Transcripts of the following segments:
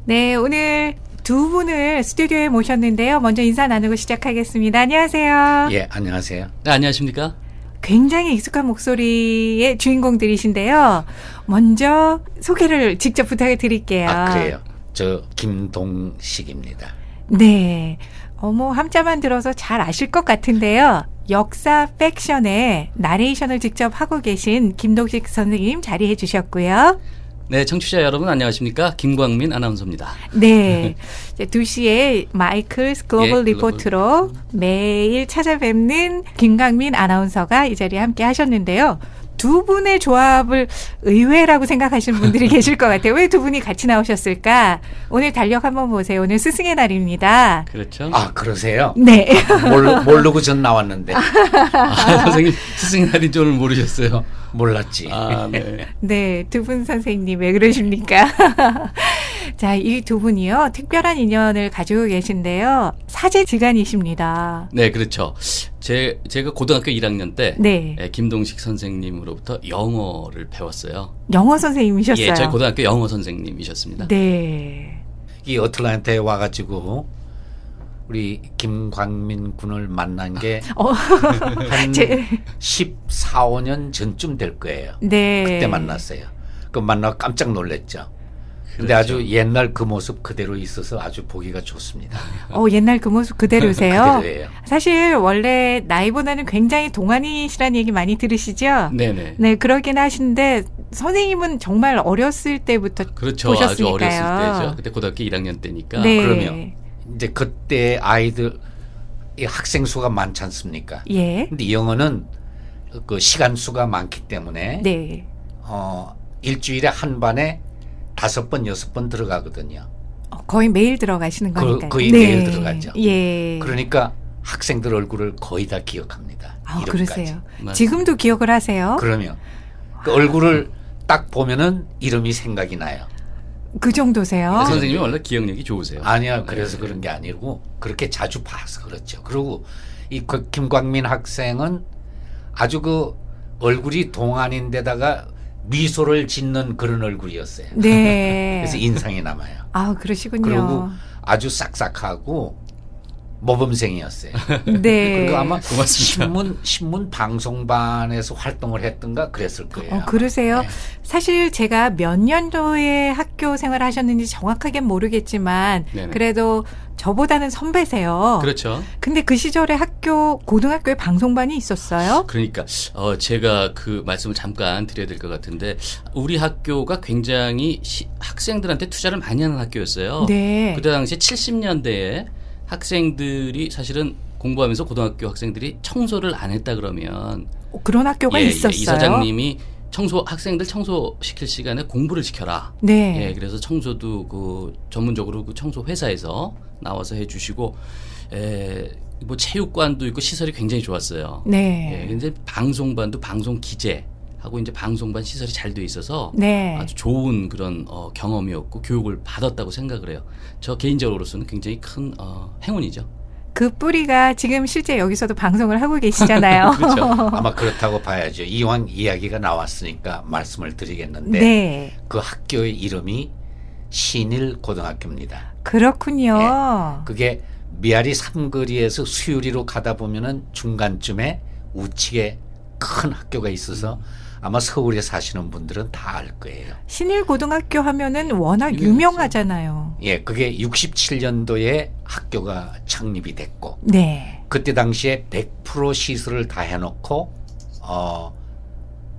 네, 오늘 두 분을 스튜디오에 모셨는데요. 먼저 인사 나누고 시작하겠습니다. 안녕하세요. 예, 안녕하세요. 네, 안녕하십니까? 굉장히 익숙한 목소리의 주인공들이신데요. 먼저 소개를 직접 부탁을 드릴게요. 아, 그래요? 저 김동식입니다. 네. 함자만 들어서 잘 아실 것 같은데요. 역사 팩션의 나레이션을 직접 하고 계신 김동식 선생님 자리해 주셨고요. 네, 청취자 여러분 안녕하십니까? 김광민 아나운서입니다. 네. 2시에 마이클스 글로벌 예, 리포트로 매일 찾아뵙는 김광민 아나운서가 이 자리에 함께 하셨는데요. 두 분의 조합을 의외라고 생각하시는 분들이 계실 것 같아요. 왜 두 분이 같이 나오셨을까? 오늘 달력 한번 보세요. 오늘 스승의 날입니다. 그렇죠. 아, 그러세요? 네. 모르고 전 나왔는데. 선생님 스승의 날인 줄 모르셨어요? 몰랐지. 아, 네. 네, 두 분 선생님 왜 그러십니까? 자, 이 두 분이요. 특별한 인연을 가지고 계신데요. 사제지간이십니다. 네, 그렇죠. 제가 고등학교 1학년 때 네. 김동식 선생님으로부터 영어를 배웠어요. 영어 선생님이셨어요. 예, 저희 고등학교 영어 선생님이셨습니다. 네. 이 어틀란타에 와가지고 우리 김광민 군을 만난 게 한 14, 15년 전쯤 될 거예요. 네. 그때 만났어요. 그 만나고 깜짝 놀랐죠. 근데 그렇죠. 아주 옛날 그 모습 그대로 있어서 아주 보기가 좋습니다. 옛날 그 모습 그대로세요? 그대로예요. 사실 원래 나이보다는 굉장히 동안이시라는 얘기 많이 들으시죠? 네네. 네, 그러긴 하신데 선생님은 정말 어렸을 때부터 그렇죠. 보셨으니까요. 아주 어렸을 때죠. 그때 고등학교 1학년 때니까. 네. 그러면 이제 그때 아이들 이 학생 수가 많지 않습니까? 예. 근데 영어는 그 시간 수가 많기 때문에 네. 일주일에 한 반에 5번, 6번 들어가거든요. 거의 매일 들어가시는 거니까요. 거의 매일 들어가죠. 예. 그러니까 학생들 얼굴을 거의 다 기억합니다. 이름까지. 그러세요. 맞습니다. 지금도 기억을 하세요? 그러면 그 얼굴을 딱 보면은 이름이 생각이 나요. 그 정도세요? 선생님이 원래 기억력이 좋으세요. 아니야, 그래서 그런 게 아니고 그렇게 자주 봐서 그렇죠. 그리고 그 김광민 학생은 아주 그 얼굴이 동안인데다가 미소를 짓는 그런 얼굴이었어요. 네. 그래서 인상이 남아요. 아, 그러시군요. 그리고 아주 싹싹하고 모범생이었어요. 네. 그리고 아마 고맙습니다. 신문 방송반에서 활동을 했던가 그랬을 거예요. 그러세요? 네. 사실 제가 몇 년도에 학교 생활을 하셨는지 정확하게 모르겠지만 네네. 그래도 저보다는 선배세요. 그렇죠. 근데 그 시절에 고등학교에 방송반이 있었어요? 그러니까 제가 그 말씀을 잠깐 드려야 될 것 같은데 우리 학교가 굉장히 학생들한테 투자를 많이 하는 학교였어요. 네. 그때 당시에 70년대에 학생들이 사실은 공부하면서 고등학교 학생들이 청소를 안 했다 그러면 그런 학교가 있었어요. 이사장님이 학생들 청소시킬 시간에 공부를 시켜라. 네. 예, 그래서 청소도 그 전문적으로 그 청소 회사에서 나와서 해주시고, 뭐 체육관도 있고 시설이 굉장히 좋았어요. 네. 예, 근데 방송반도 방송 기재하고 이제 방송반 시설이 잘 돼 있어서 네. 아주 좋은 그런 경험이었고 교육을 받았다고 생각을 해요. 저 개인적으로서는 굉장히 큰 행운이죠. 그 뿌리가 지금 실제 여기서도 방송을 하고 계시잖아요. 그렇죠. 아마 그렇다고 봐야죠. 이왕 이야기가 나왔으니까 말씀을 드리겠는데 네. 그 학교의 이름이 신일고등학교입니다. 그렇군요. 예. 그게 미아리 삼거리에서 수유리로 가다 보면은 중간쯤에 우측에 큰 학교가 있어서 아마 서울에 사시는 분들은 다 알 거예요. 신일고등학교 하면은 워낙 유명하잖아요. 예, 그게 67년도에 학교가 창립이 됐고 네. 그때 당시에 100% 시설을 다 해놓고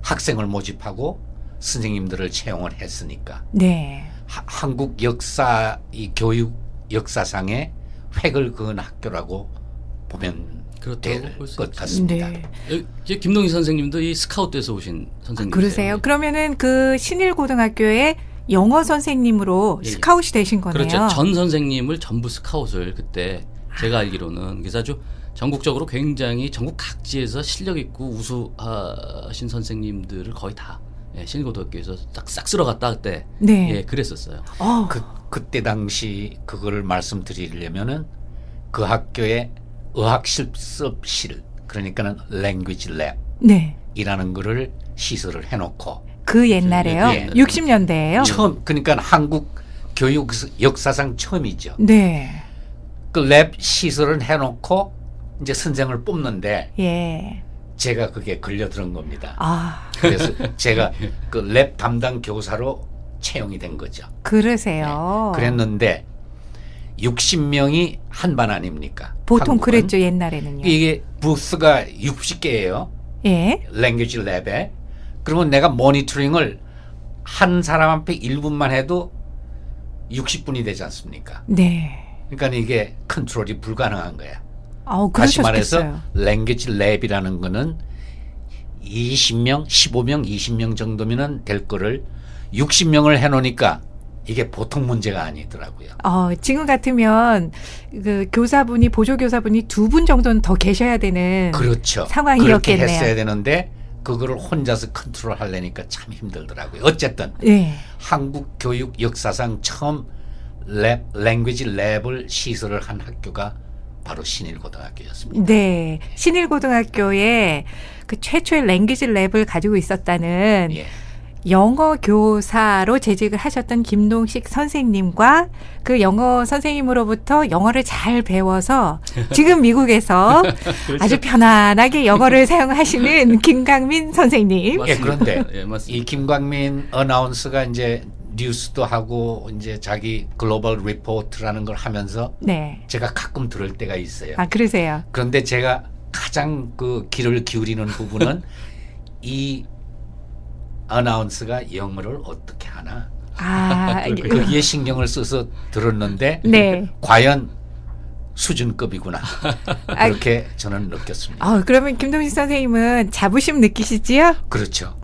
학생을 모집하고 선생님들을 채용을 했으니까 네. 한국 역사 이 교육 역사상에 획을 그은 학교라고 보면 될 것 같습니다. 네. 김동희 선생님도 이 스카우트에서 오신 선생님이세요. 그러세요? 그러면은 그 신일고등학교에 영어 선생님으로 예, 예. 스카웃이 되신 거네요. 그렇죠. 전 선생님을 전부 스카웃을 그때 제가 알기로는 그래서 아주 전국적으로 굉장히 전국 각지에서 실력 있고 우수하신 선생님들을 거의 다 신일고등학교에서 싹 쓸어갔다 그때 네. 그랬었어요. 그때 당시 그거를 말씀드리려면은 그 학교에 의학 실습실 그러니까는 language lab 네. 이라는 거를 시설을 해놓고 그 옛날에요? 예. 60년대예요? 처음 그러니까 한국 교육 역사상 처음이죠. 네. 그 랩 시설을 해놓고 이제 선생을 뽑는데 예. 제가 그게 걸려들은 겁니다. 아, 그래서 제가 그 랩 담당 교사로 채용이 된 거죠. 그러세요. 그랬는데 60명이 한 반 아닙니까? 보통 한국은. 그랬죠, 옛날에는요. 이게 부스가 60개예요. 예. 랭귀지 랩에. 그러면 내가 모니터링을 한 사람 앞에 1분만 해도 60분이 되지 않습니까? 네. 그러니까 이게 컨트롤이 불가능한 거야. 그러셨겠어요. 다시 말해서 랭귀지 랩이라는 거는 20명, 15명, 20명 정도면 될 거를 60명을 해놓으니까 이게 보통 문제가 아니더라고요. 지금 같으면 그 교사분이 보조 교사분이 2분 정도는 더 계셔야 되는 그렇죠. 상황이었겠네요. 그렇게 했어야 되는데 그거를 혼자서 컨트롤 하려니까 참 힘들더라고요. 어쨌든 네. 한국 교육 역사상 처음 랭귀지 랩을 시설을 한 학교가 바로 신일고등학교였습니다. 네. 신일고등학교에 그 최초의 랭귀지 랩을 가지고 있었다는 예. 영어 교사로 재직을 하셨던 김동식 선생님과 그 영어 선생님으로부터 영어를 잘 배워서 지금 미국에서 그렇죠. 아주 편안하게 영어를 사용하시는 김강민 선생님. 예, 그런데 예, 맞습니다. 이 김광민 어나운서가 이제 뉴스도 하고 이제 자기 글로벌 리포트라는 걸 하면서 네. 제가 가끔 들을 때가 있어요. 아, 그러세요. 그런데 제가 가장 그 귀를 기울이는 부분은 이 아나운서가 영어를 어떻게 하나 거기에 신경을 써서 들었는데 네. 과연 수준급이구나 그렇게 저는 느꼈습니다. 그러면 김동식 선생님은 자부심 느끼시지요? 그렇죠.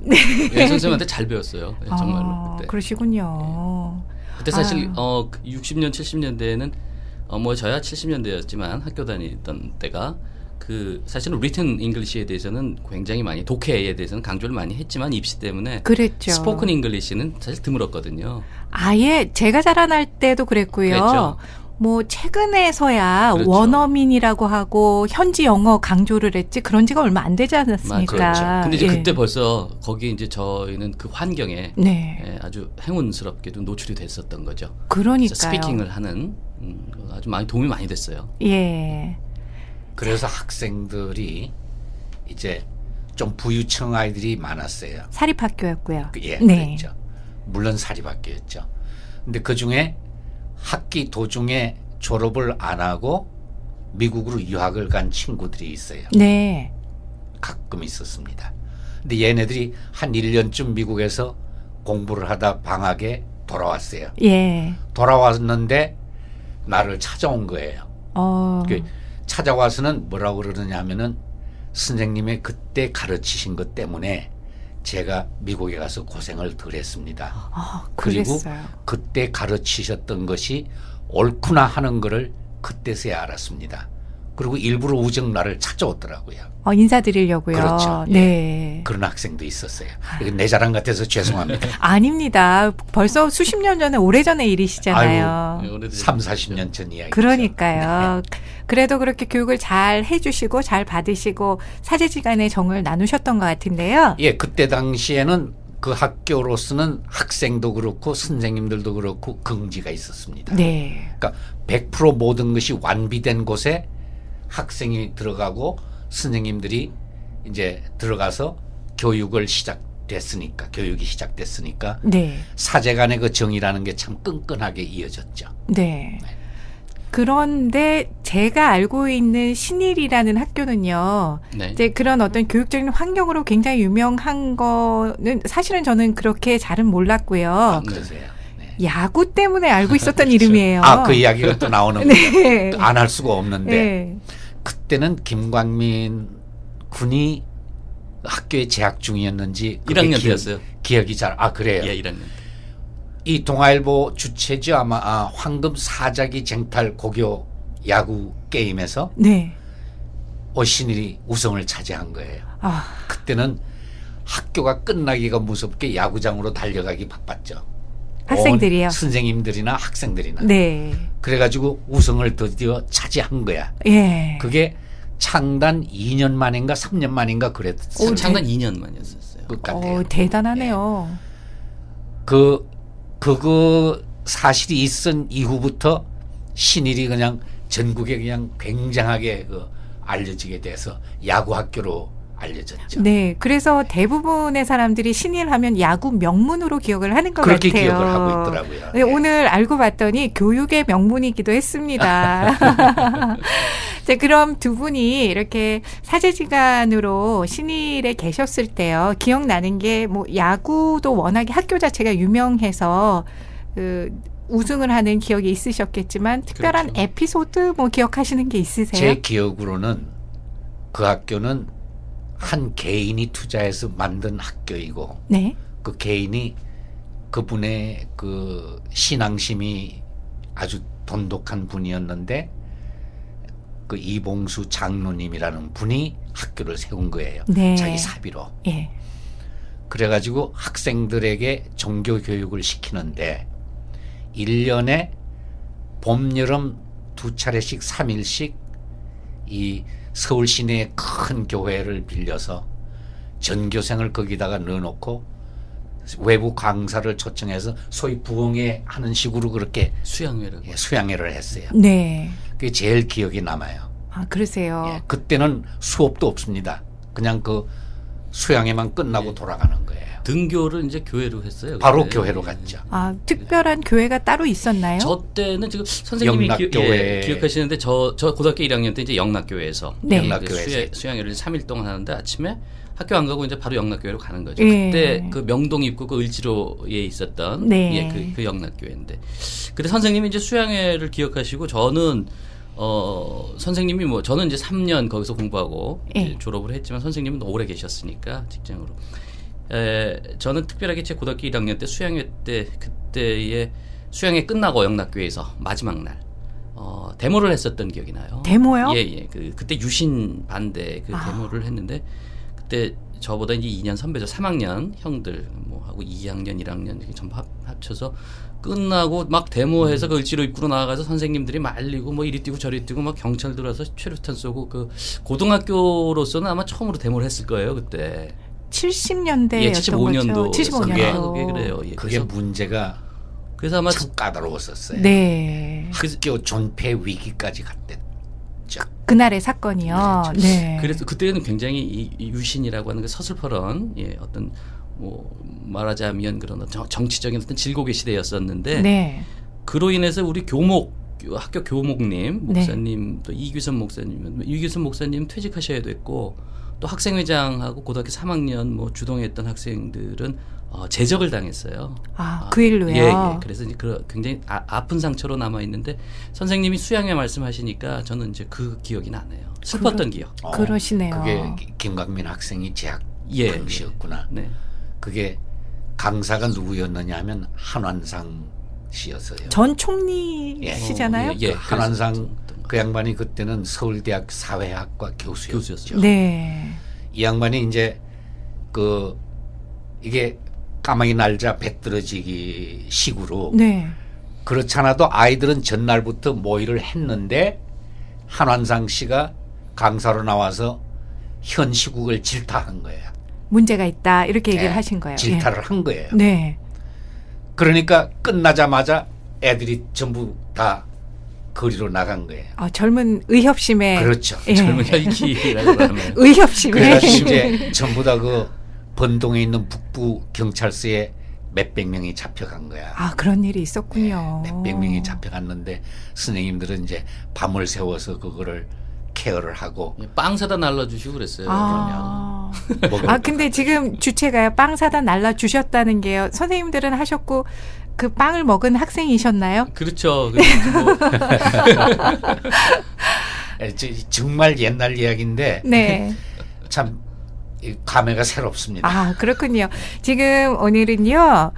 예, 선생님한테 잘 배웠어요. 예, 정말로 그때. 그러시군요. 그때 사실 60년 70년대에는 뭐 저야 70년대였지만 학교 다니던 때가 그 사실은 리튼 잉글리시에 대해서는 굉장히 많이 독해에 대해서는 강조를 많이 했지만 입시 때문에 그랬죠. 스포큰 잉글리시는 사실 드물었거든요. 아예 제가 자라날 때도 그랬고요. 그랬죠. 뭐 최근에서야 그렇죠. 원어민이라고 하고 현지 영어 강조를 했지 그런 지가 얼마 안 되지 않았습니까? 그렇죠. 근데 이제 예. 그때 벌써 거기 이제 저희는 그 환경에 네. 예, 아주 행운스럽게도 노출이 됐었던 거죠. 그러니까요. 스피킹을 하는 아주 많이 도움이 많이 됐어요. 예. 그래서 학생들이 이제 좀 부유층 아이들이 많았어요. 사립학교였고요. 예, 네. 그랬죠. 물론 사립학교였죠. 근데 그 중에 학기 도중에 졸업을 안 하고 미국으로 유학을 간 친구들이 있어요. 네. 가끔 있었습니다. 근데 얘네들이 한 1년쯤 미국에서 공부를 하다 방학에 돌아왔어요. 예. 돌아왔는데 나를 찾아온 거예요. 네. 찾아와서는 뭐라고 그러느냐 하면은 선생님의 그때 가르치신 것 때문에 제가 미국에 가서 고생을 덜 했습니다. 그리고 그랬어요. 그때 가르치셨던 것이 옳구나 하는 거를 그때서야 알았습니다. 그리고 일부러 우정 나를 찾아오더라고요. 인사드리려고요. 그렇죠. 네. 그런 학생도 있었어요. 이거 내 자랑 같아서 죄송합니다. 아닙니다. 벌써 수십 년 전에 오래전의 일이시잖아요. 예, 오래되죠. 3, 40년 전 이야기죠. 그러니까요. 그래도 그렇게 교육을 잘 해주시고 잘 받으시고 사제지간의 정을 나누셨던 것 같은데요. 예, 그때 당시에는 그 학교로서는 학생도 그렇고 선생님들도 그렇고 긍지가 있었습니다. 네. 그러니까 100% 모든 것이 완비된 곳에 학생이 들어가고 선생님들이 이제 들어가서 교육이 시작됐으니까 네. 사제 간의 그 정이라는 게 참 끈끈하게 이어졌죠. 네. 그런데 제가 알고 있는 신일이라는 학교는요. 네. 이제 그런 어떤 교육적인 환경으로 굉장히 유명한 거는 사실은 저는 그렇게 잘은 몰랐고요. 그러세요. 네. 야구 때문에 알고 있었던 그렇죠. 이름이에요. 그 이야기가 또 나오는 네. 안 할 수가 없는데 네. 그때는 김광민 군이 학교에 재학 중이었는지 1학년 때였어요. 기억이 잘 그래요. 예, 1학년. 이 동아일보 주최죠. 아마 황금 사자기 쟁탈 고교 야구 게임에서 네. 신일이 우승을 차지한 거예요. 아, 그때는 학교가 끝나기가 무섭게 야구장으로 달려가기 바빴죠. 학생들이요? 온 선생님들이나 학생들이나. 네. 그래가지고 우승을 드디어 차지한 거야. 예. 그게 창단 2년 만인가 3년 만인가 그랬어요. 창단 2년 만이었어요. 것 같아요. 대단하네요. 그거 사실이 있은 이후부터 신일이 그냥 전국에 그냥 굉장하게 알려지게 돼서 야구 학교로 알려졌죠. 네, 그래서 대부분의 사람들이 신일하면 야구 명문으로 기억을 하는 것 그렇게 같아요. 기억을 하고 있더라고요. 네, 오늘 알고 봤더니 교육의 명문이기도 했습니다. 자, 그럼 두 분이 이렇게 사제지간으로 신일에 계셨을 때요, 기억나는 게 뭐 야구도 워낙에 학교 자체가 유명해서 우승을 하는 기억이 있으셨겠지만 특별한 그렇죠. 에피소드 뭐 기억하시는 게 있으세요? 제 기억으로는 그 학교는 한 개인이 투자해서 만든 학교이고 네. 그 개인이 그분의 그 신앙심이 아주 돈독한 분이었는데 그 이봉수 장로님이라는 분이 학교를 세운 거예요. 네. 자기 사비로. 예. 그래가지고 학생들에게 종교 교육을 시키는데 1년에 봄, 여름 2차례씩 3일씩 이 서울 시내의 큰 교회를 빌려서 전교생을 거기다가 넣어놓고 외부 강사를 초청해서 소위 부흥회 하는 식으로 그렇게 수양회를 했어요. 네. 그게 제일 기억이 남아요. 아, 그러세요. 예, 그때는 수업도 없습니다. 그냥 그 수양회만 끝나고 돌아가는 거예요. 등교를 이제 교회로 했어요. 바로 그때. 교회로 갔죠. 아, 특별한 교회가 따로 있었나요? 저 때는 지금 선생님이 영락교회. 기억하시는데 저 고등학교 1학년 때 이제 영락교회에서 네. 영락교회에서 수양회를 3일 동안 하는데 아침에 학교 안 가고 이제 바로 영락교회로 가는 거죠. 예. 그때 그 명동 입구 그 을지로에 있었던 네. 예, 그 영락교회인데. 근데 선생님이 이제 수양회를 기억하시고 저는 선생님이 뭐 저는 이제 3년 거기서 공부하고 예. 이제 졸업을 했지만 선생님은 오래 계셨으니까 직장으로. 저는 특별하게 제 고등학교 1학년 때 수양회 때 그때의 수양회 끝나고 영락교회에서 마지막 날 데모를 했었던 기억이 나요. 데모요? 예. 그때 유신 반대 데모를 했는데 그때 저보다 이제 2년 선배죠. 3학년 형들 뭐 하고 2학년, 1학년 이렇게 전부 합쳐서 끝나고 막 데모해서 그 을지로 입구로 나가서 선생님들이 말리고 뭐 이리 뛰고 저리 뛰고 막 경찰 들어와서 최루탄 쏘고 그 고등학교로서는 아마 처음으로 데모를 했을 거예요 그때. 70년대였던 예, 75년도. 거죠. 75년도. 그게 그래요. 예, 그게 문제가 그래서 아마 참 까다로웠었어요. 네. 학교 존폐 위기까지 갔댔죠. 그날의 사건이요. 네. 그래서 그때는 굉장히 이 유신이라고 하는 그 서슬퍼런 어떤 뭐 말하자면 그런 정치적인 어떤 질곡의 시대였었는데 네. 그로 인해서 우리 학교 교목님 목사님 네. 또 이규선 목사님 퇴직하셔야 됐고 또 학생회장하고 고등학교 3학년 뭐 주동했던 학생들은 제적을 당했어요. 그 일로요? 예. 그래서 이제 굉장히 아픈 상처로 남아 있는데 선생님이 수양회 말씀하시니까 저는 이제 그 기억이 나네요. 슬펐던 기억. 그러시네요. 그게 김광민 학생이 재학 당시였구나. 네. 그게 강사가 누구였느냐 하면 한완상 씨였어요. 전 총리시잖아요. 예. 한완상 그 양반이 그때는 서울대학 사회학과 교수였죠. 네. 이 양반이 이제 이게 까마귀 날자 배 떨어지기 식으로 네. 그렇잖아도 아이들은 전날부터 모의를 했는데 한완상 씨가 강사로 나와서 현 시국을 질타한 거예요. 문제가 있다 이렇게 얘기를 하신 거예요. 질타를 한 거예요. 네. 그러니까 끝나자마자 애들이 전부 다 거리로 나간 거예요. 젊은 의협심에. 그렇죠. 예. 젊은 혈기라고 하면. 의협심에. 그래가지고 이제 전부 다 번동에 있는 북부 경찰서에 몇백 명이 잡혀간 거야. 그런 일이 있었군요. 몇백 명이 잡혀갔는데 선생님들은 이제 밤을 새워서 그거를 케어를 하고 빵 사다 날라주시고 그랬어요. 근데 지금 주체가요. 빵 사다 날라주셨다는 게요. 선생님들은 하셨고 그 빵을 먹은 학생이셨나요? 그렇죠. 정말 옛날 이야기인데 네. 참 감회가 새롭습니다. 그렇군요. 지금 오늘은요.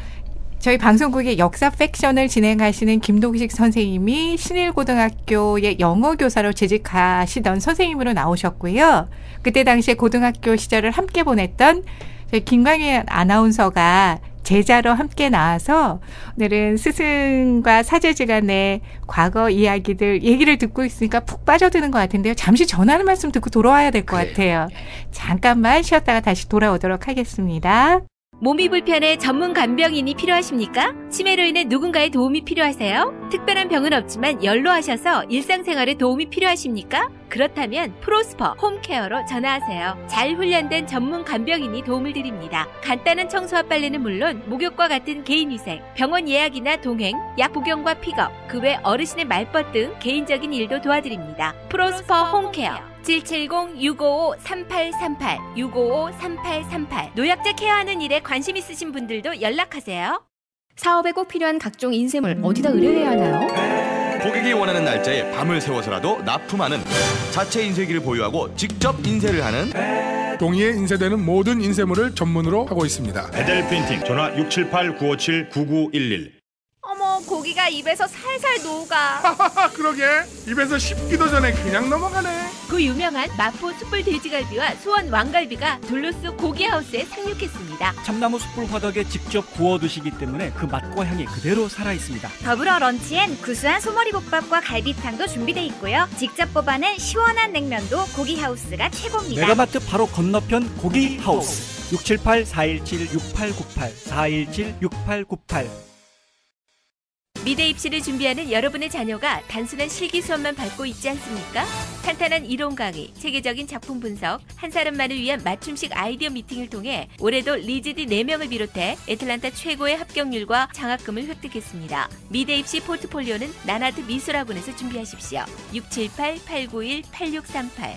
저희 방송국의 역사 팩션을 진행하시는 김동식 선생님이 신일고등학교의 영어교사로 재직하시던 선생님으로 나오셨고요. 그때 당시에 고등학교 시절을 함께 보냈던 저희 김광민 아나운서가 제자로 함께 나와서 오늘은 스승과 사제지간의 과거 얘기를 듣고 있으니까 푹 빠져드는 것 같은데요. 잠시 전하는 말씀 듣고 돌아와야 될 것 같아요. 잠깐만 쉬었다가 다시 돌아오도록 하겠습니다. 몸이 불편해 전문 간병인이 필요하십니까? 치매로 인해 누군가의 도움이 필요하세요? 특별한 병은 없지만 연로하셔서 일상생활에 도움이 필요하십니까? 그렇다면 프로스퍼 홈케어로 전화하세요. 잘 훈련된 전문 간병인이 도움을 드립니다. 간단한 청소와 빨래는 물론 목욕과 같은 개인위생, 병원 예약이나 동행, 약 복용과 픽업, 그 외 어르신의 말벗 등 개인적인 일도 도와드립니다. 프로스퍼 홈케어 770-655-3838 655-3838 노약자 케어하는 일에 관심 있으신 분들도 연락하세요. 사업에 꼭 필요한 각종 인쇄물 어디다 의뢰해야 하나요? 고객이 원하는 날짜에 밤을 새워서라도 납품하는 자체 인쇄기를 보유하고 직접 인쇄를 하는 종이에 인쇄되는 모든 인쇄물을 전문으로 하고 있습니다. 베델 프린팅 전화 678-957-9911. 어머, 고기가 입에서 살살 녹아. 그러게 입에서 씹기도 전에 그냥 넘어가네. 그 유명한 마포 숯불 돼지갈비와 수원 왕갈비가 둘루스 고기하우스에 상륙했습니다. 참나무 숯불 화덕에 직접 구워 드시기 때문에 그 맛과 향이 그대로 살아있습니다. 더불어 런치엔 구수한 소머리국밥과 갈비탕도 준비되어 있고요. 직접 뽑아낸 시원한 냉면도 고기하우스가 최고입니다. 메가마트 바로 건너편 고기하우스 678-417-6898 417-6898. 미대 입시를 준비하는 여러분의 자녀가 단순한 실기 수업만 밟고 있지 않습니까? 탄탄한 이론 강의, 체계적인 작품 분석, 한 사람만을 위한 맞춤식 아이디어 미팅을 통해 올해도 리즈디 4명을 비롯해 애틀란타 최고의 합격률과 장학금을 획득했습니다. 미대 입시 포트폴리오는 나나트 미술학원에서 준비하십시오. 678-891-8638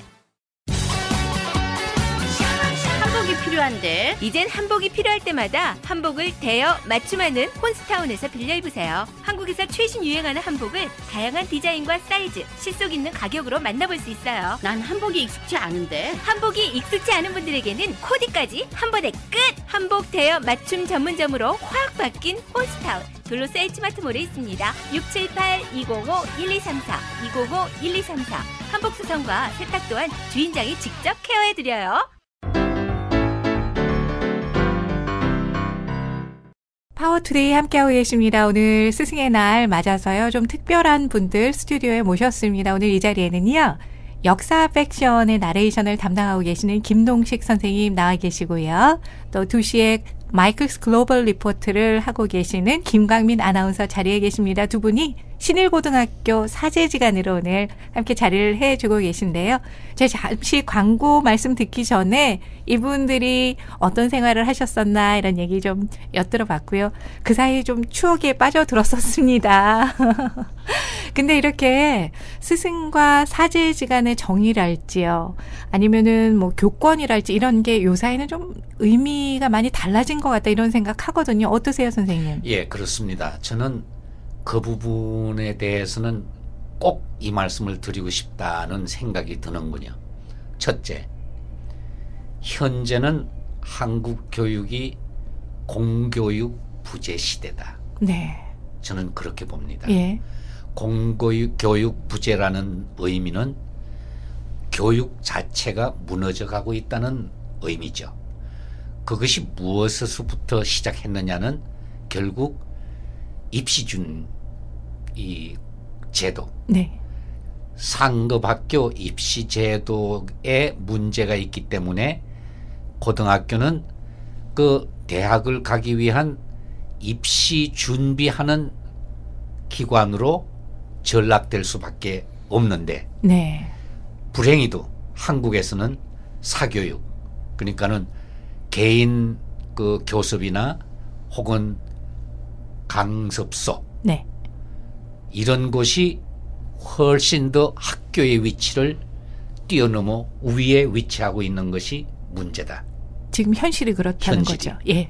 한복이 필요한데 이젠 한복이 필요할 때마다 한복을 대여 맞춤하는 혼스타운에서 빌려 입으세요. 한국에서 최신 유행하는 한복을 다양한 디자인과 사이즈, 실속 있는 가격으로 만나볼 수 있어요. 난 한복이 익숙치 않은데. 한복이 익숙치 않은 분들에게는 코디까지 한 번에 끝! 한복 대여 맞춤 전문점으로 확 바뀐 혼스타운 둘로스 H마트몰에 있습니다. 678-205-1234 205-1234 한복 수선과 세탁 또한 주인장이 직접 케어해드려요. 파워투데이 함께하고 계십니다. 오늘 스승의 날 맞아서요. 좀 특별한 분들 스튜디오에 모셨습니다. 오늘 이 자리에는요. 역사 팩션의 나레이션을 담당하고 계시는 김동식 선생님 나와 계시고요. 또 2시에 마이클스 글로벌 리포트를 하고 계시는 김광민 아나운서 자리에 계십니다. 두 분이 신일고등학교 사제지간으로 오늘 함께 자리를 해주고 계신데요. 제가 잠시 광고 말씀 듣기 전에 이분들이 어떤 생활을 하셨었나 이런 얘기 좀 엿들어봤고요. 그 사이에 좀 추억에 빠져들었었습니다. 근데 이렇게 스승과 사제지간의 정의랄지요. 아니면은 뭐 교권이랄지 이런 게 요사이는 좀 의미가 많이 달라진 것 같다 이런 생각하거든요. 어떠세요, 선생님? 예, 그렇습니다. 저는 그 부분에 대해서는 꼭 이 말씀을 드리고 싶다는 생각이 드는군요. 첫째, 현재는 한국 교육이 공교육 부재 시대다. 네. 저는 그렇게 봅니다. 예. 공교육 부재라는 의미는 교육 자체가 무너져 가고 있다는 의미죠. 그것이 무엇에서부터 시작했느냐는 결국 입시준 이 제도, 네. 상급학교 입시 제도에 문제가 있기 때문에 고등학교는 그 대학을 가기 위한 입시 준비하는 기관으로 전락될 수밖에 없는데, 네. 불행히도 한국에서는 사교육, 그러니까는 개인 그 교습이나 혹은 강습소, 네. 이런 곳이 훨씬 더 학교의 위치를 뛰어넘어 위에 위치하고 있는 것이 문제다. 지금 현실이 그렇다는 현실이. 거죠. 예.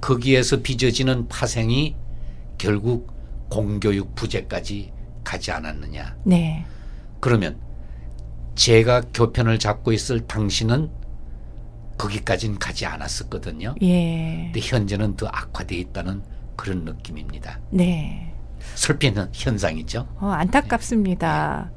거기에서 빚어지는 파생이 결국 공교육 부재까지 가지 않았느냐. 네. 그러면 제가 교편을 잡고 있을 당시는 거기까지는 가지 않았었거든요. 예. 근데 현재는 더 악화되어 있다는 그런 느낌입니다. 네. 슬픈 현상이죠. 안타깝습니다.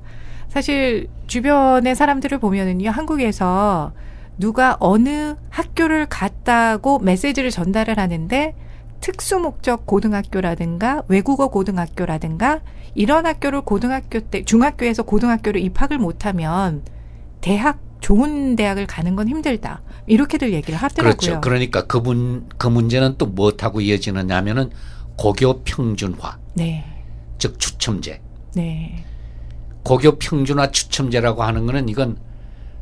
사실 주변의 사람들을 보면은요, 한국에서 누가 어느 학교를 갔다고 메시지를 전달을 하는데 특수 목적 고등학교라든가 외국어 고등학교라든가 이런 학교를 고등학교 때 중학교에서 고등학교로 입학을 못하면 대학 좋은 대학을 가는 건 힘들다. 이렇게들 얘기를 하더라고요. 그렇죠. 그러니까 그 문제는 또 무엇하고 이어지느냐 하면은 고교 평준화. 네. 즉 추첨제. 네. 고교 평준화 추첨제라고 하는 거는 이건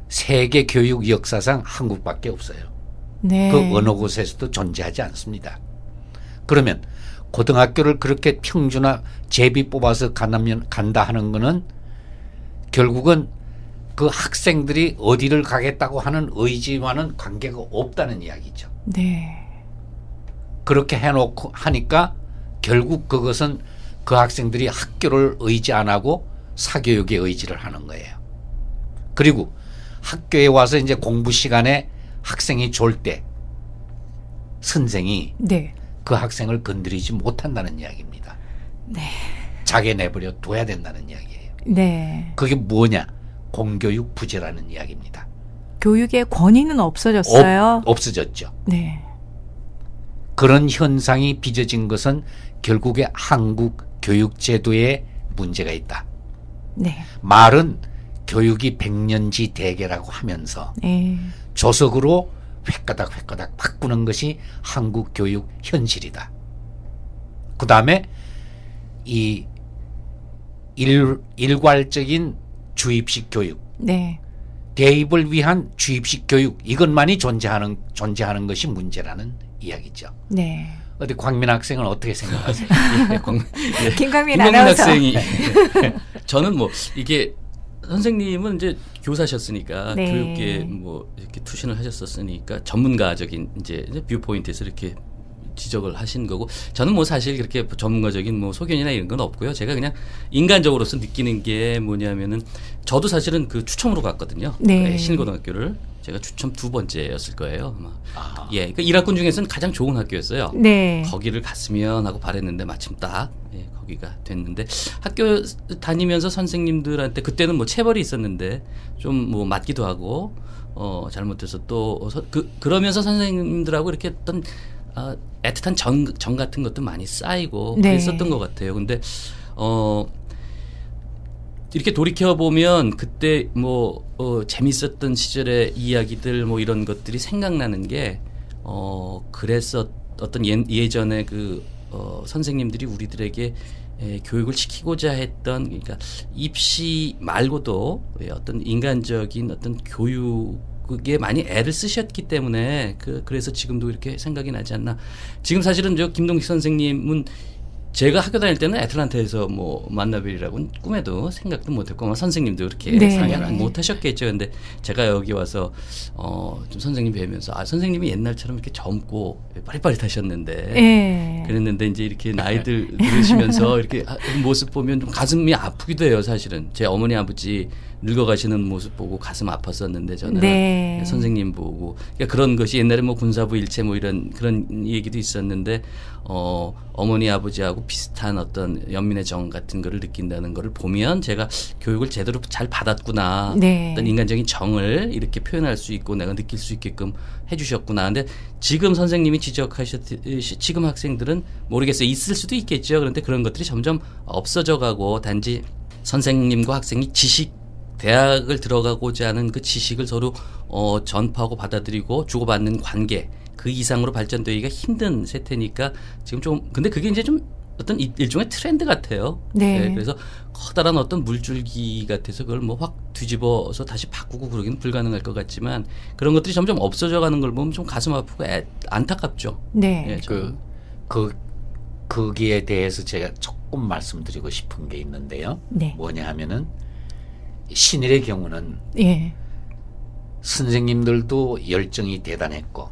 세계 교육 역사상 한국밖에 없어요. 네. 그 어느 곳에서도 존재하지 않습니다. 그러면 고등학교를 그렇게 평준화 제비 뽑아서 간다 하는 거는 결국은 그 학생들이 어디를 가겠다고 하는 의지와는 관계가 없다는 이야기죠. 네. 그렇게 해놓고 하니까 결국 그것은 그 학생들이 학교를 의지 안 하고 사교육에 의지를 하는 거예요. 그리고 학교에 와서 이제 공부 시간에 학생이 졸 때 선생이 네. 그 학생을 건드리지 못한다는 이야기입니다. 네. 자게 내버려 둬야 된다는 이야기예요. 네. 그게 뭐냐? 공교육 부재라는 이야기입니다. 교육의 권위는 없어졌어요. 없어졌죠. 네. 그런 현상이 빚어진 것은 결국에 한국 교육제도에 문제가 있다. 네. 말은 교육이 백년지 대계라고 하면서 네. 조석으로 획가닥 바꾸는 것이 한국 교육 현실이다. 그 다음에 이 일괄적인 주입식 교육, 네. 대입을 위한 주입식 교육 이것만이 존재하는 것이 문제라는 이야기죠. 네. 어디 광민 학생은 어떻게 생각하세요? 김광민 아나운서. 학생이 저는 뭐 이게 선생님은 이제 교사셨으니까 네. 교육계 뭐 이렇게 투신을 하셨었으니까 전문가적인 이제 뷰 포인트에서 이렇게 지적을 하신 거고 저는 뭐 사실 그렇게 전문가적인 뭐 소견이나 이런 건 없고요. 제가 그냥 인간적으로서 느끼는 게 뭐냐면은 저도 사실은 그 추첨으로 갔거든요. 네. 신고등학교를 제가 추첨 2번째였을 거예요. 아마. 예, 그러니까 일학군 중에서는 가장 좋은 학교였어요. 네. 거기를 갔으면 하고 바랬는데 마침 딱 거기가 됐는데 학교 다니면서 선생님들한테 그때는 뭐 체벌이 있었는데 좀 뭐 맞기도 하고 잘못해서 또 그러면서 선생님들하고 이렇게 어떤 애틋한 정 같은 것도 많이 쌓이고 네. 그랬었던 것 같아요. 근데 이렇게 돌이켜 보면 그때 뭐 재밌었던 시절의 이야기들 뭐 이런 것들이 생각나는 게 그랬었 어떤 예전에 그 선생님들이 우리들에게 교육을 시키고자 했던 그러니까 입시 말고도 어떤 인간적인 어떤 교육에 많이 애를 쓰셨기 때문에 그래서 지금도 이렇게 생각이 나지 않나. 지금 사실은 저 김동식 선생님은 제가 학교 다닐 때는 애틀란타에서 뭐 만나뵈리라고는 꿈에도 생각도 못했고 뭐 선생님도 그렇게 네. 상의를 못하셨겠죠. 근데 제가 여기 와서 좀 선생님 뵈면서 선생님이 옛날처럼 이렇게 젊고 빠릿빠릿하셨는데 네. 그랬는데 이제 이렇게 나이들 들으시면서 이렇게 모습 보면 좀 가슴이 아프기도 해요. 사실은 제 어머니 아버지 늙어가시는 모습 보고 가슴 아팠었는데 저는 네. 선생님 보고 그러니까 그런 것이 옛날에 뭐 군사부 일체 뭐 이런 그런 얘기도 있었는데 어머니 아버지하고 비슷한 어떤 연민의 정 같은 거를 느낀다는 거를 보면 제가 교육을 제대로 잘 받았구나. 네. 어떤 인간적인 정을 이렇게 표현할 수 있고 내가 느낄 수 있게끔 해주셨구나. 근데 지금 선생님이 지적하셨듯이 지금 학생들은 모르겠어요. 있을 수도 있겠죠. 그런데 그런 것들이 점점 없어져 가고 단지 선생님과 학생이 대학을 들어가고자 하는 그 지식을 서로 전파하고 받아들이고 주고받는 관계 그 이상으로 발전되기가 힘든 세태니까 지금 좀 근데 그게 이제 좀 어떤 일종의 트렌드 같아요. 네. 네, 그래서 커다란 어떤 물줄기 같아서 그걸 뭐 확 뒤집어서 다시 바꾸고 그러기는 불가능할 것 같지만 그런 것들이 점점 없어져 가는 걸 보면 좀 가슴 아프고 안타깝죠. 네. 네, 거기에 대해서 제가 조금 말씀드리고 싶은 게 있는데요. 네. 뭐냐 하면은 신일의 경우는 예. 선생님들도 열정이 대단했고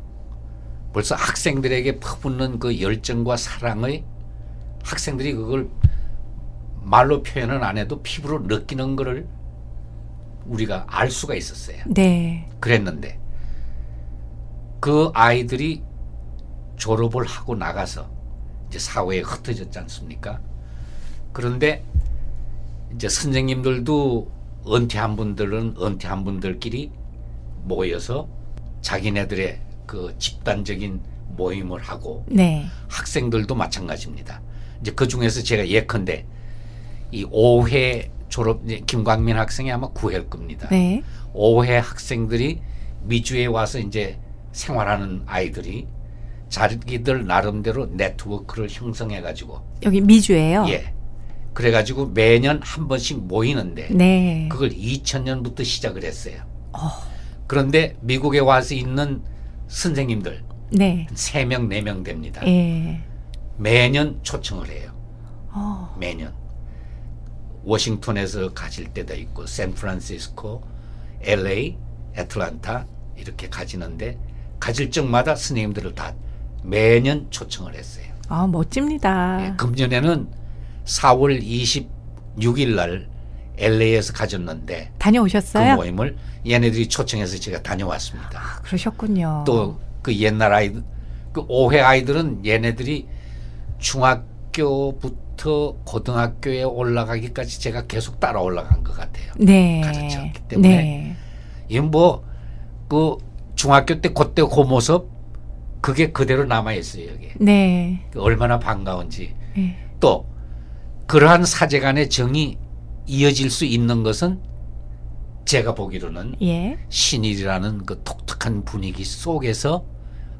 벌써 학생들에게 퍼붓는 그 열정과 사랑의 학생들이 그걸 말로 표현은 안 해도 피부로 느끼는 거를 우리가 알 수가 있었어요. 네. 그랬는데 그 아이들이 졸업을 하고 나가서 이제 사회에 흩어졌지 않습니까? 그런데 이제 선생님들도 은퇴한 분들은 은퇴한 분들끼리 모여서 자기네들의 그 집단적인 모임을 하고 네. 학생들도 마찬가지입니다. 이제 그 중에서 제가 예컨대 이 5회 김광민 학생이 아마 9회일 겁니다. 네. 5회 학생들이 미주에 와서 이제 생활하는 아이들이 자기들 나름대로 네트워크를 형성해가지고 여기 미주예요. 예. 그래가지고 매년 한 번씩 모이는데 네. 그걸 2000년부터 시작을 했어요. 그런데 미국에 와서 있는 선생님들 네. 3명, 4명 됩니다. 예. 매년 초청을 해요. 매년. 워싱턴에서 가질 때도 있고 샌프란시스코, LA, 애틀란타 이렇게 가지는데 가질 적마다 선생님들을 다 매년 초청을 했어요. 아, 멋집니다. 예, 금년에는 4월 26일 날 LA에서 가졌는데 다녀오셨어요? 그 모임을 얘네들이 초청해서 제가 다녀왔습니다. 아, 그러셨군요. 또 그 옛날 아이들, 그 5회 아이들은 얘네들이 중학교부터 고등학교에 올라가기까지 제가 계속 따라 올라간 것 같아요. 네. 가르쳤기 때문에. 네. 이건 그 중학교 때 그때 그 모습 그게 그대로 남아있어요, 여기. 네. 얼마나 반가운지. 네. 또 그러한 사제간의 정이 이어질 수 있는 것은 제가 보기로는 예. 신일이라는 그 독특한 분위기 속에서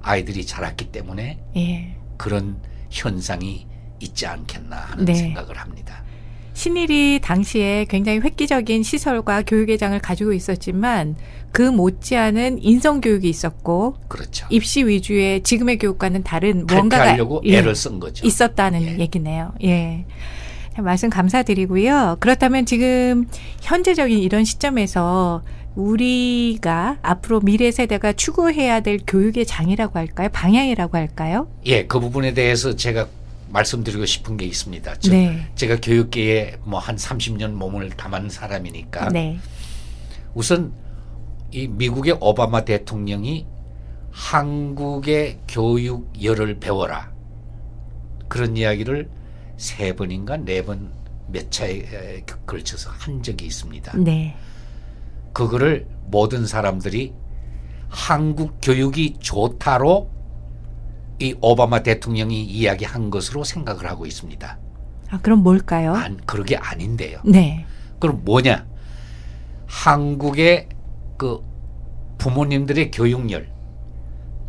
아이들이 자랐기 때문에 예. 그런 현상이 있지 않겠나 하는 네. 생각을 합니다. 신일이 당시에 굉장히 획기적인 시설과 교육의장을 가지고 있었지만 그 못지않은 인성교육이 있었고 그렇죠. 입시 위주의 지금의 교육과는 다른 그렇게 무언가가 하려고 애를 쓴 거죠. 있었다는 예. 얘기네요. 예. 말씀 감사드리고요. 그렇다면 지금 현재적인 이런 시점에서 우리가 앞으로 미래 세대가 추구해야 될 교육의 장이라고 할까요? 방향이라고 할까요? 예, 그 부분에 대해서 제가 말씀드리고 싶은 게 있습니다. 네. 제가 교육계에 뭐 한 30년 몸을 담은 사람이니까 네. 우선 이 미국의 오바마 대통령이 한국의 교육열을 배워라 그런 이야기를 3번인가 4번 몇 차에 걸쳐서 한 적이 있습니다. 네. 그거를 모든 사람들이 한국 교육이 좋다로 이 오바마 대통령이 이야기한 것으로 생각을 하고 있습니다. 아, 그럼 뭘까요? 그러게 아닌데요. 네. 그럼 뭐냐? 한국의 그 부모님들의 교육열,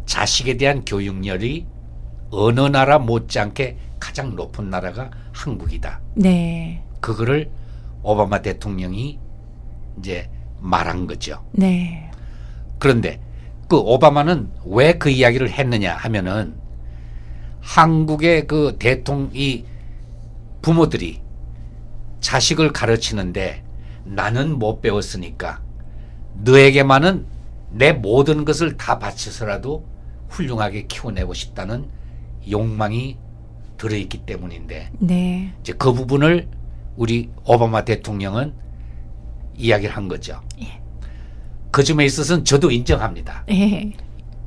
자식에 대한 교육열이 어느 나라 못지않게 가장 높은 나라가 한국이다. 네. 그거를 오바마 대통령이 이제 말한 거죠. 네. 그런데 그 오바마는 왜 그 이야기를 했느냐 하면은 한국의 그 이 부모들이 자식을 가르치는데 나는 못 배웠으니까 너에게만은 내 모든 것을 다 바쳐서라도 훌륭하게 키워내고 싶다는 욕망이 들어있기 때문인데 네. 이제 그 부분을 우리 오바마 대통령은 이야기를 한 거죠. 예. 그 점에 있어서는 저도 인정합니다. 예.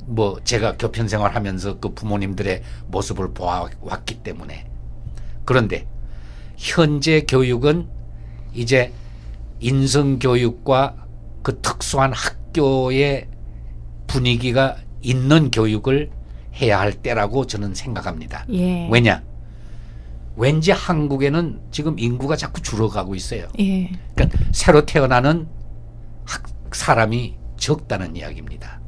뭐 제가 교편 생활하면서 그 부모님들의 모습을 보아왔기 때문에. 그런데 현재 교육은 이제 인성교육과 그 특수한 학교의 분위기가 있는 교육을 해야 할 때라고 저는 생각합니다. 예. 왜냐? 왠지 한국에는 지금 인구가 자꾸 줄어가고 있어요. 예. 그러니까 새로 태어나는 사람이 적다는 이야기입니다.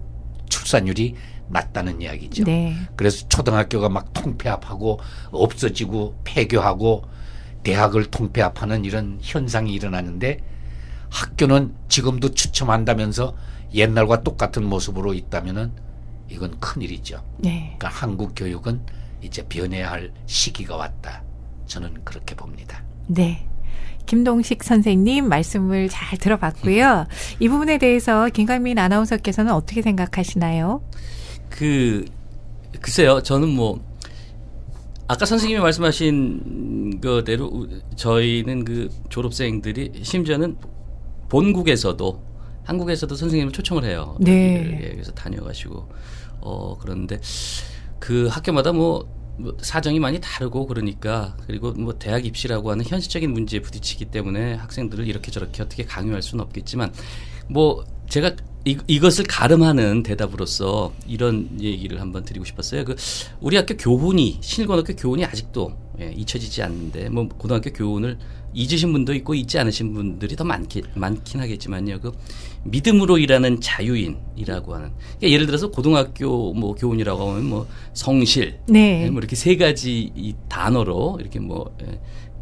출산율이 낮다는 이야기죠. 네. 그래서 초등학교가 막 통폐합하고 없어지고 폐교하고 대학을 통폐합하는 이런 현상이 일어나는데 학교는 지금도 추첨한다면서 옛날과 똑같은 모습으로 있다면은 이건 큰일이죠. 네. 그러니까 한국 교육은 이제 변해야 할 시기가 왔다. 저는 그렇게 봅니다. 네. 김동식 선생님 말씀을 잘 들어봤고요. 이 부분에 대해서 김광민 아나운서께서는 어떻게 생각하시나요? 글쎄요. 저는 뭐 아까 선생님이 말씀하신 거대로 저희는 그 졸업생들이 심지어는 본국에서도 한국에서도 선생님을 초청을 해요. 네. 그래서 다녀가시고 그런데 그 학교마다 뭐 사정이 많이 다르고 그러니까 그리고 뭐 대학 입시라고 하는 현실적인 문제에 부딪히기 때문에 학생들을 이렇게 저렇게 어떻게 강요할 수는 없겠지만 뭐 제가 이것을 가름하는 대답으로서 이런 얘기를 한번 드리고 싶었어요. 우리 학교 교훈이 신일고등학교 교훈이 아직도 잊혀지지 않는데 뭐 고등학교 교훈을 잊으신 분도 있고 잊지 않으신 분들이 더 많긴 하겠지만요. 믿음으로 일하는 자유인이라고 하는 그러니까 예를 들어서 고등학교 뭐 교훈이라고 하면 뭐 성실, 네. 뭐 이렇게 세 가지 이 단어로 이렇게 뭐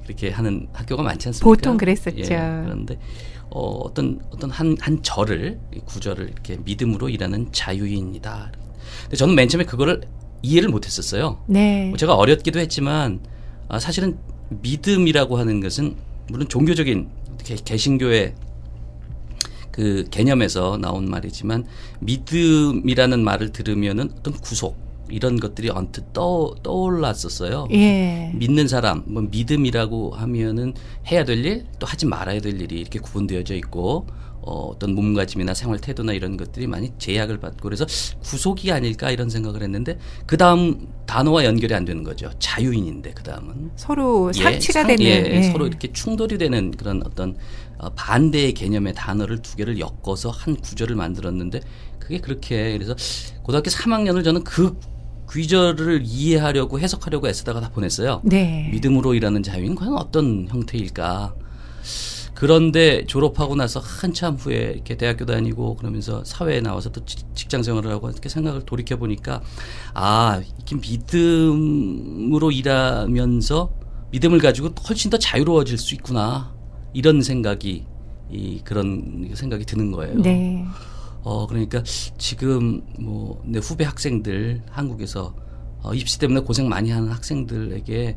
이렇게 하는 학교가 많지 않습니까? 보통 그랬었죠. 그런데 어떤 한 절을 구절을 이렇게 믿음으로 일하는 자유인이다. 근데 저는 맨 처음에 그거를 이해를 못했었어요. 네. 제가 어렸기도 했지만 사실은 믿음이라고 하는 것은 물론 종교적인 개신교의 그 개념에서 나온 말이지만 믿음이라는 말을 들으면은 어떤 구속 이런 것들이 언뜻 떠올랐었어요. 예. 믿는 사람, 뭐 믿음이라고 하면은 해야 될 일, 또 하지 말아야 될 일이 이렇게 구분되어져 있고 어떤 몸가짐이나 생활 태도나 이런 것들이 많이 제약을 받고 그래서 구속이 아닐까 이런 생각을 했는데 그 다음 단어와 연결이 안 되는 거죠. 자유인인데 그 다음은 서로 상치가 되는 서로 이렇게 충돌이 되는 그런 어떤 반대의 개념의 단어를 두 개를 엮어서 한 구절을 만들었는데 그게 그렇게 그래서 고등학교 3학년을 저는 그 귀절을 이해하려고 해석하려고 애쓰다가 다 보냈어요. 네. 믿음으로 일하는 자유인은 과연 어떤 형태일까? 그런데 졸업하고 나서 한참 후에 이렇게 대학교 다니고 그러면서 사회에 나와서 또 직장 생활을 하고 이렇게 생각을 돌이켜 보니까 이렇게 믿음으로 일하면서 믿음을 가지고 훨씬 더 자유로워질 수 있구나 이런 생각이 그런 생각이 드는 거예요. 네. 그러니까 지금 뭐 내 후배 학생들 한국에서 입시 때문에 고생 많이 하는 학생들에게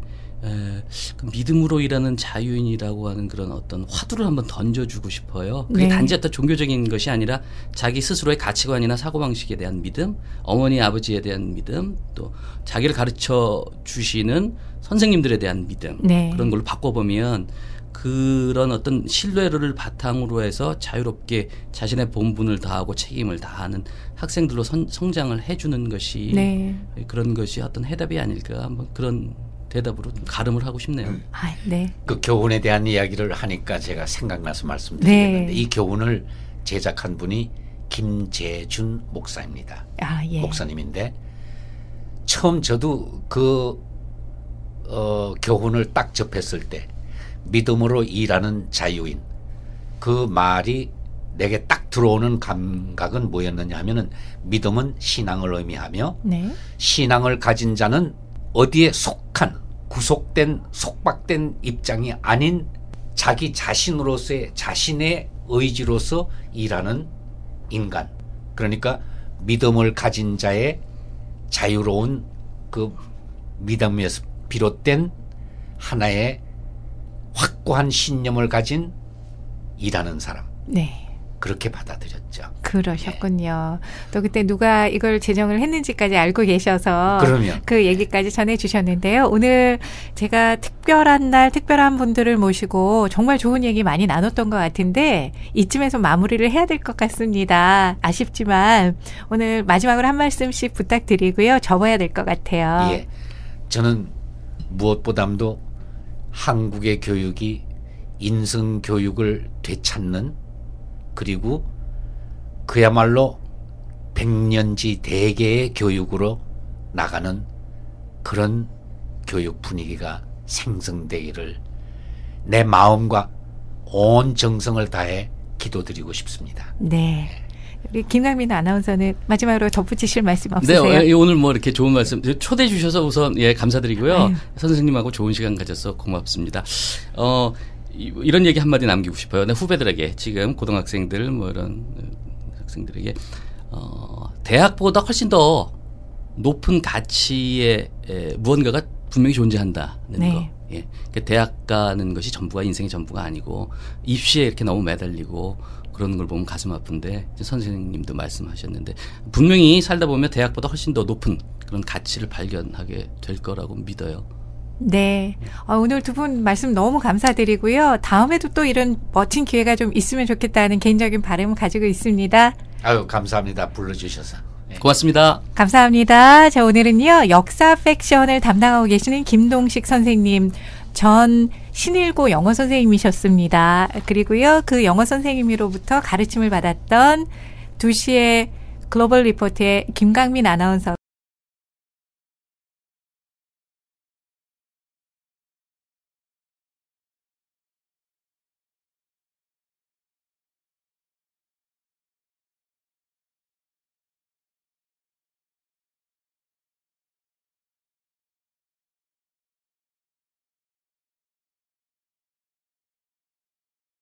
그 믿음으로 일하는 자유인이라고 하는 그런 어떤 화두를 한번 던져주고 싶어요. 그게 네. 단지 어떤 종교적인 것이 아니라 자기 스스로의 가치관이나 사고방식에 대한 믿음, 어머니 아버지에 대한 믿음, 또 자기를 가르쳐 주시는 선생님들에 대한 믿음 네. 그런 걸로 바꿔보면 그런 어떤 신뢰를 바탕으로 해서 자유롭게 자신의 본분을 다하고 책임을 다하는 학생들로 성장을 해주는 것이 네. 그런 것이 어떤 해답이 아닐까 한번 그런 대답으로 가름을 하고 싶네요. 네. 그 교훈에 대한 이야기를 하니까 제가 생각나서 말씀드리겠는데 네. 이 교훈을 제작한 분이 김재준 목사입니다. 예. 목사님인데 처음 저도 그 교훈을 딱 접했을 때 믿음으로 일하는 자유인 그 말이 내게 딱 들어오는 감각은 뭐였느냐 하면은 믿음은 신앙을 의미하며 네. 신앙을 가진 자는 어디에 속한 구속된 속박된 입장이 아닌 자기 자신으로서의 자신의 의지로서 일하는 인간 그러니까 믿음을 가진 자의 자유로운 그 믿음에서 비롯된 하나의 확고한 신념을 가진 일하는 사람 네. 그렇게 받아들였죠. 그러셨군요. 또 그때 누가 이걸 제정을 했는지까지 알고 계셔서 그러면 그 얘기까지 전해주셨는데요. 오늘 제가 특별한 날 특별한 분들을 모시고 정말 좋은 얘기 많이 나눴던 것 같은데 이쯤에서 마무리를 해야 될 것 같습니다. 아쉽지만 오늘 마지막으로 한 말씀씩 부탁드리고요. 접어야 될 것 같아요. 예, 저는 무엇보다도 한국의 교육이 인성교육을 되찾는 그리고 그야말로 백년지 대계의 교육으로 나가는 그런 교육 분위기가 생성되기를 내 마음과 온 정성을 다해 기도드리고 싶습니다. 네. 우리 김강민 아나운서는 마지막으로 덧붙이실 말씀 없으세요? 네, 오늘 뭐 이렇게 좋은 말씀 초대해 주셔서 우선 감사드리고요. 아유. 선생님하고 좋은 시간 가져서 고맙습니다. 이런 얘기 한마디 남기고 싶어요. 내 후배들에게 지금 고등학생들 뭐 이런 학생들에게 대학보다 훨씬 더 높은 가치의 무언가가 분명히 존재한다는 네. 거. 예. 그러니까 대학 가는 것이 전부가 인생의 전부가 아니고 입시에 이렇게 너무 매달리고 그런 걸 보면 가슴 아픈데 선생님도 말씀하셨는데 분명히 살다 보면 대학보다 훨씬 더 높은 그런 가치를 발견하게 될 거라고 믿어요. 네. 오늘 두 분 말씀 너무 감사드리고요. 다음에도 또 이런 멋진 기회가 좀 있으면 좋겠다는 개인적인 바람을 가지고 있습니다. 아유, 감사합니다. 불러주셔서. 네. 고맙습니다. 감사합니다. 자, 오늘은요, 역사 팩션을 담당하고 계시는 김동식 선생님, 전 신일고 영어 선생님이셨습니다. 그리고요, 그 영어 선생님으로부터 가르침을 받았던 2시에 글로벌 리포트의 김강민 아나운서